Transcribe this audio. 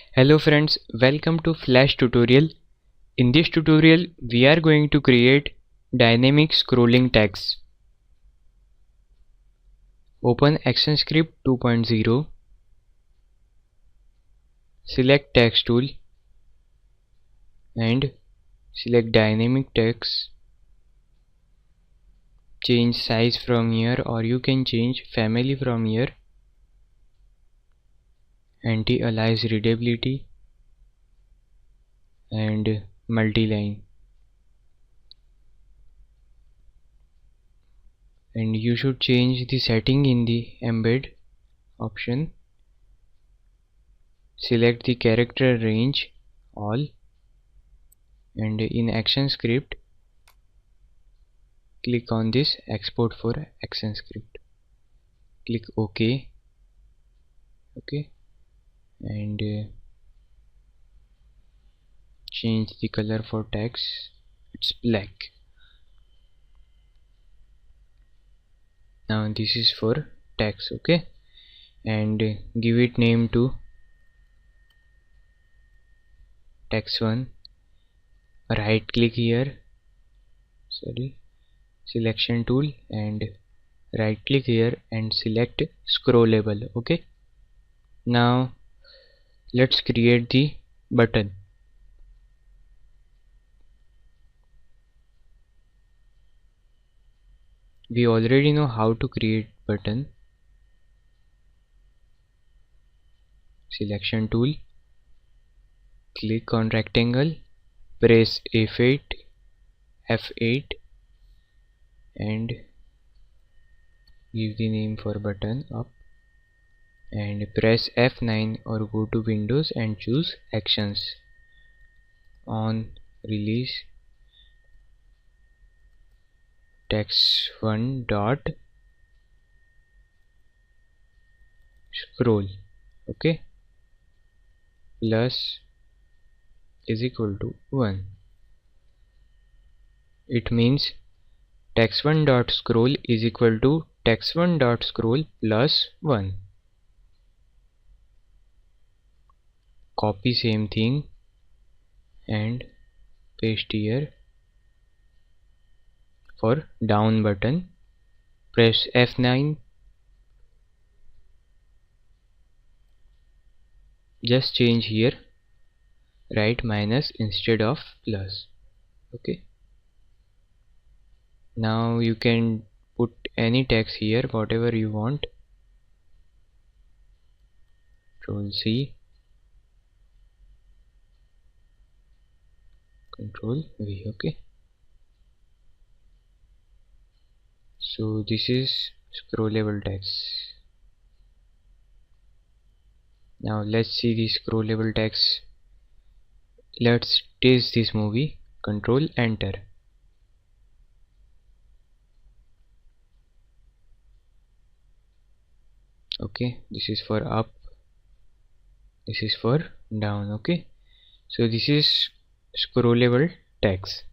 Hello friends, welcome to Flash tutorial. In this tutorial we are going to create dynamic scrolling text. Open ActionScript 2.0, select text tool and select dynamic text. Change size from here, or you can change family from here. Anti-alias readability and multi-line. And you should change the setting in the embed option. Select the character range all, and in ActionScript click on this export for ActionScript. Click OK. And change the color for text, it's black. Now this is for text, and give it name to text1. Right click here, selection tool, and right click here and select scrollable. Now let's create the button. We already know how to create button. Selection tool, click on rectangle, press F8 and give the name for button up, and press F9 or go to Windows and choose actions. On release text1 dot scroll plus is equal to 1. It means text1 dot scroll is equal to text1 dot scroll plus 1. Copy same thing and paste here. For down button, press F9. Just change here, write minus instead of plus. Now you can put any text here, whatever you want. Control C, Control V. So this is scrollable text. Now let's see the scrollable text. Let's taste this movie. Control Enter. This is for up, this is for down. So this is scrollable text.